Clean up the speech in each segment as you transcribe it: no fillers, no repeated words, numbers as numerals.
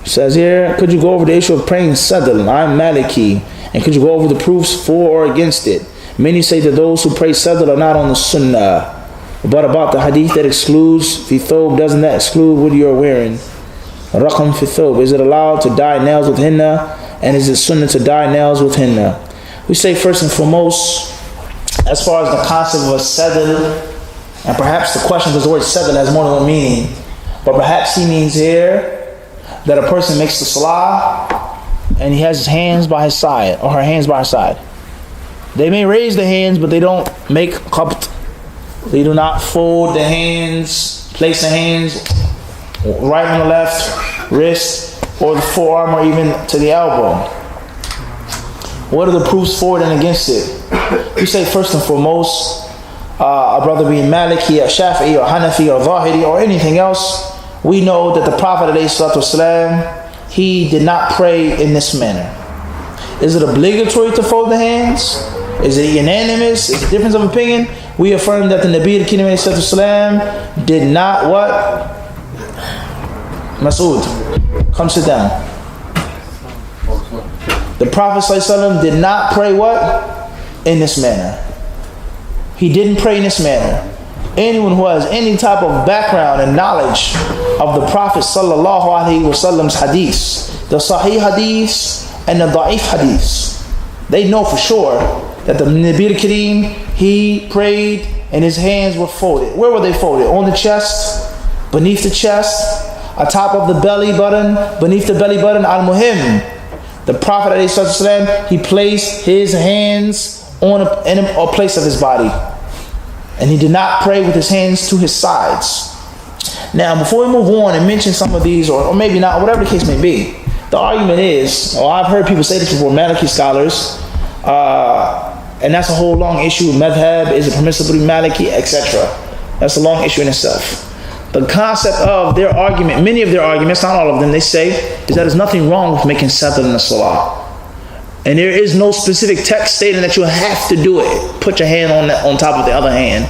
Says here, could you go over the issue of praying sadl? I'm Maliki. And could you go over the proofs for or against it? Many say that those who pray sadl are not on the Sunnah. But about the hadith that excludes fi thob, doesn't that exclude what you're wearing? Raqam fi thob. Is it allowed to dye nails with henna? And is it Sunnah to dye nails with henna? We say first and foremost, as far as the concept of a sadl, and perhaps the question, because the word sadl has more than one meaning, but perhaps he means here that a person makes the salah and he has his hands by his side, or her hands by her side. They may raise the hands, but they don't make qabt. They do not fold the hands, place the hands right on the left wrist or the forearm or even to the elbow. What are the proofs for it and against it? We say first and foremost, a brother being Maliki or Shafi'i or Hanafi or Zahiri or anything else, we know that the Prophet ﷺ, he did not pray in this manner. Is it obligatory to fold the hands? Is it unanimous? Is it a difference of opinion? We affirm that the Nabi al-Karim ﷺ did not what? Masood, come sit down. The Prophet ﷺ did not pray what? In this manner. He didn't pray in this manner. Anyone who has any type of background and knowledge of the Prophet ﷺ's hadiths, the Sahih hadiths and the Da'if hadiths, they know for sure that the Nabi al-Karim, he prayed and his hands were folded. Where were they folded? On the chest, beneath the chest, atop of the belly button, beneath the belly button. Al-Muhim, the Prophet ﷺ, he placed his hands on a place of his body, and he did not pray with his hands to his sides. Now, before we move on and mention some of these, or maybe not, whatever the case may be, the argument is, or I've heard people say this before, Maliki scholars, and that's a whole long issue. Madhab, is it permissible to be Maliki, etc. That's a long issue in itself. The concept of their argument, many of their arguments, not all of them, they say, is that there's nothing wrong with making sadl in the salah. And there is no specific text stating that you have to do it. Put your hand on top of the other hand.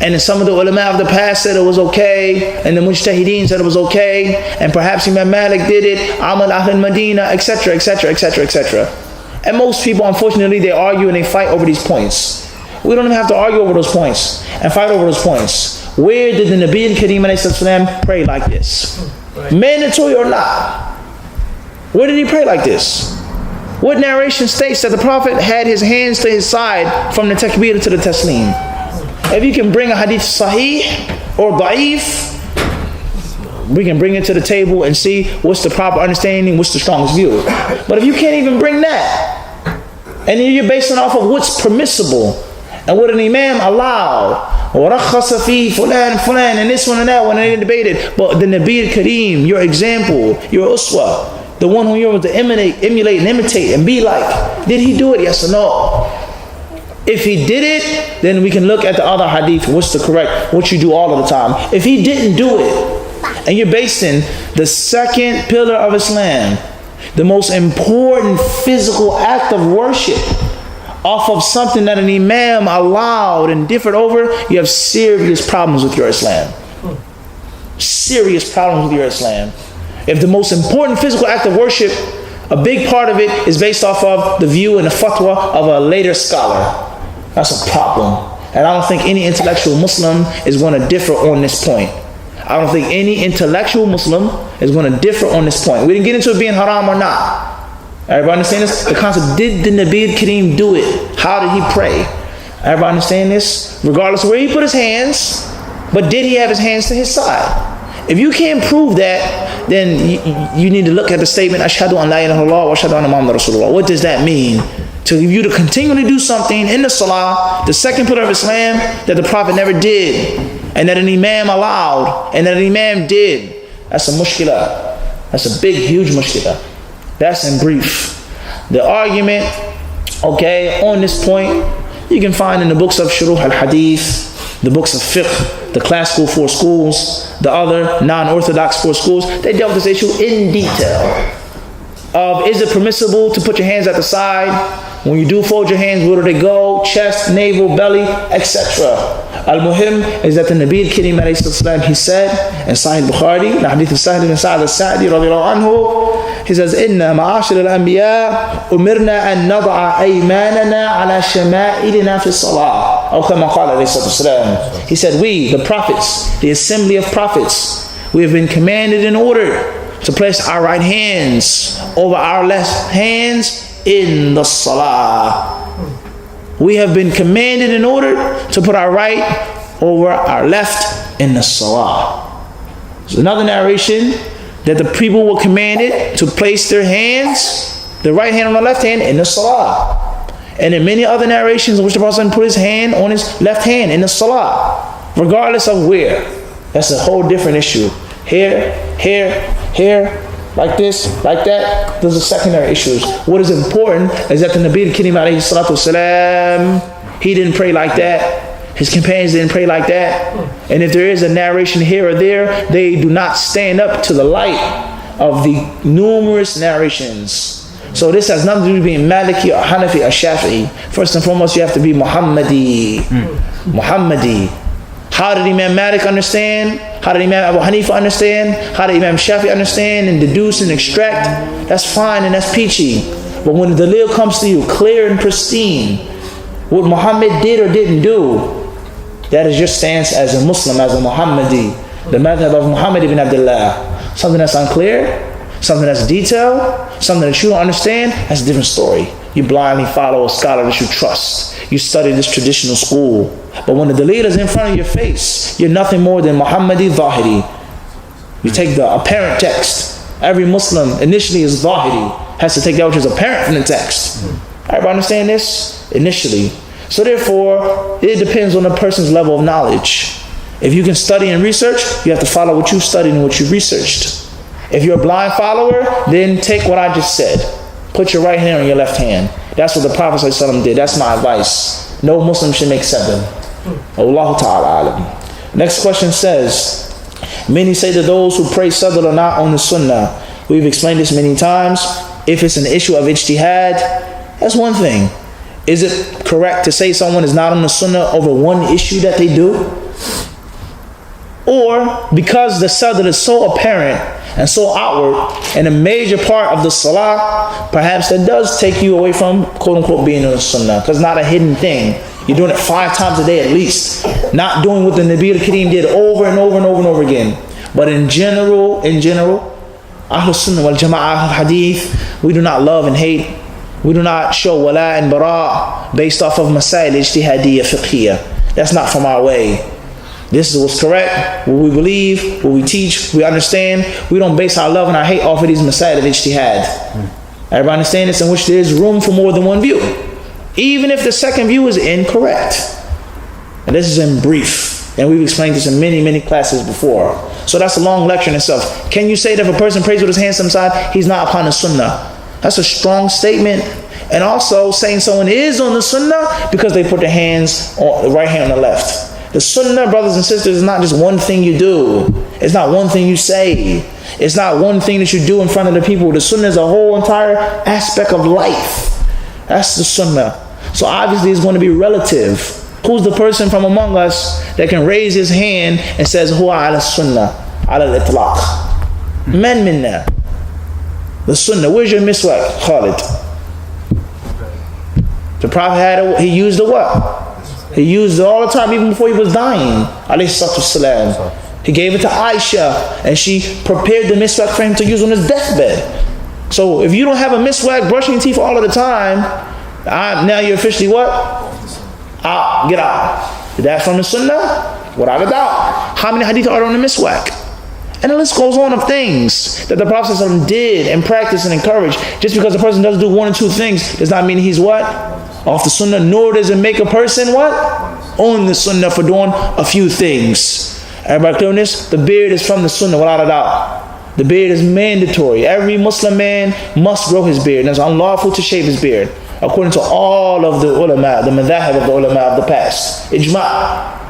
And then some of the ulama of the past said it was okay, and the mujtahideen said it was okay, and perhaps Imam Malik did it, Amal Ahl Medina, etc., etc., etc., etc. And most people, unfortunately, they argue and they fight over these points. We don't even have to argue over those points and fight over those points. Where did the Nabi al-Karim pray like this? Mandatory or not? Where did he pray like this? What narration states that the Prophet had his hands to his side from the takbir to the taslim? If you can bring a hadith sahih or da'if, we can bring it to the table and see what's the proper understanding, what's the strongest view. But if you can't even bring that, and then you're basing off of what's permissible and what an imam allowed, وَرَخَّصَ فِي فُلَانٍ فُلَانٍ, and this one and that one, and they debated. But the Nabi al-Karim, your example, your uswa, the one who you're to emulate and imitate and be like, did he do it? Yes or no? If he did it, then we can look at the other hadith. What's the correct? What you do all of the time. If he didn't do it, and you're basing the second pillar of Islam, the most important physical act of worship, off of something that an imam allowed and differed over, you have serious problems with your Islam. Serious problems with your Islam. If the most important physical act of worship, a big part of it is based off of the view and the fatwa of a later scholar, that's a problem. And I don't think any intellectual Muslim is going to differ on this point. I don't think any intellectual Muslim is going to differ on this point. We didn't get into it being haram or not. Everybody understand this? The concept, did the Nabi al-Karim do it? How did he pray? Everybody understand this? Regardless of where he put his hands, but did he have his hands to his side? If you can't prove that, then you need to look at the statement, Ashhadu an la ilaha illallah wa ashhadu anna Muhammadan Rasulullah. What does that mean? To you to continually do something in the salah, the second pillar of Islam, that the Prophet never did, and that an imam allowed, and that an imam did. That's a mushkilah. That's a big, huge mushkilah. That's in brief. The argument, okay, on this point, you can find in the books of Shuruh al-Hadith, the books of fiqh, the classical four schools, the other non-orthodox four schools. They dealt with this issue in detail. Is it permissible to put your hands at the side When you do fold your hands, where do they go? Chest, navel, belly, etc. Al-Muhim is that the Nabi al-Karim alayhi, he said in Sahih Bukhari, the hadith of Sahih ibn Sa'ad al-Sa'di radiyallahu anhu, he says, Inna ma'ashir al-anbiya umirna an nada'a aymanana ala shama'ilina fi salah. He said, we, the prophets, the assembly of prophets, we have been commanded in order to place our right hands over our left hands in the salah. We have been commanded in order to put our right over our left in the salah. There's another narration that the people were commanded to place their hands, the right hand on the left hand, in the salah. And in many other narrations in which the Prophet put his hand on his left hand in the salah, regardless of where. That's a whole different issue. Here, like this, like that. Those are secondary issues. What is important is that the Nabi al-Karim alayhi salatu wasalam, he didn't pray like that. His companions didn't pray like that. And if there is a narration here or there, they do not stand up to the light of the numerous narrations. So this has nothing to do with being Maliki or Hanafi or Shafi'i. First and foremost, you have to be Muhammadi. Muhammadi. How did Imam Malik understand? How did Imam Abu Hanifa understand? How did Imam Shafi understand and deduce and extract? That's fine and that's peachy. But when the dalil comes to you clear and pristine, what Muhammad did or didn't do, that is your stance as a Muslim, as a Muhammadi. The madhab of Muhammad ibn Abdullah. Something that's unclear, something that's detailed, something that you don't understand, that's a different story. You blindly follow a scholar that you trust. You study this traditional school. But when the dalil is in front of your face, you're nothing more than Muhammadi Zahiri. You take the apparent text. Every Muslim initially is Zahiri, has to take that which is apparent from the text. Everybody understand this? Initially. So therefore, it depends on the person's level of knowledge. If you can study and research, you have to follow what you studied and what you researched. If you're a blind follower, then take what I just said. Put your right hand on your left hand. That's what the Prophet ﷺ did. That's my advice. No Muslim should make 7. Allahu Ta'ala alam. Next question says, many say that those who pray sadr are not on the Sunnah. We've explained this many times. If it's an issue of ijtihad, that's one thing. Is it correct to say someone is not on the Sunnah over one issue that they do? Or because the sadr is so apparent and so outward and a major part of the salah, perhaps that does take you away from quote unquote being on the Sunnah, because it's not a hidden thing. You're doing it 5 times a day at least. Not doing what the Nabi al-Karim did over and over and over and over again. But in general, Ahlul Sunnah wal Jama'ah, Ahlul Hadith, we do not love and hate. We do not show wala and bara based off of masail ijtihadiyya fiqhiyya. That's not from our way. This is what's correct, what we believe, what we teach, we understand. We don't base our love and our hate off of these masail of ijtihad. Everybody understand this, in which there is room for more than one view, even if the second view is incorrect. And this is in brief, and we've explained this in many classes before. So that's a long lecture in itself. Can you say that if a person prays with his hands to the side, he's not upon the Sunnah? That's a strong statement. And also saying someone is on the Sunnah because they put their hands on the right hand on the left. The Sunnah, brothers and sisters, is not just one thing you do. It's not one thing you say. It's not one thing that you do in front of the people. The Sunnah is a whole entire aspect of life. That's the Sunnah. So obviously it's going to be relative. Who's the person from among us that can raise his hand and says, Huwa ala Sunnah, ala al-itlaq? Man minna. The Sunnah. Where's your miswak, Khalid? The Prophet he used the what? He used it all the time, even before he was dying. He gave it to Aisha, and she prepared the miswak for him to use on his deathbed. So if you don't have a miswak, brushing your teeth all of the time, now you're officially what? Out, get out. Is that from the Sunnah? Without a doubt. How many hadith are on the miswak? And the list goes on of things that the Prophet ﷺ did and practiced and encouraged. Just because a person doesn't do 1 or 2 things does not mean he's what? Off the Sunnah. Nor does it make a person what? On the Sunnah for doing a few things. Everybody clear on this? The beard is from the Sunnah without a doubt. The beard is mandatory. Every Muslim man must grow his beard. And it's unlawful to shave his beard, according to all of the ulama, the madhahib of the ulama of the past. Ijma'.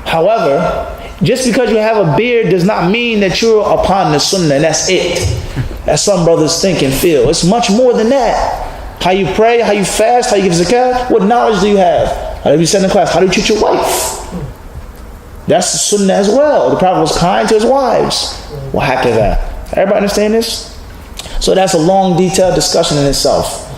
However, just because you have a beard does not mean that you're upon the Sunnah and that's it. As some brothers think and feel. It's much more than that. How you pray, how you fast, how you give zakat. What knowledge do you have? How do you send in class? How do you treat your wife? That's the sunnah as well. The Prophet was kind to his wives. Well, heck is that? Everybody understand this? So that's a long, detailed discussion in itself.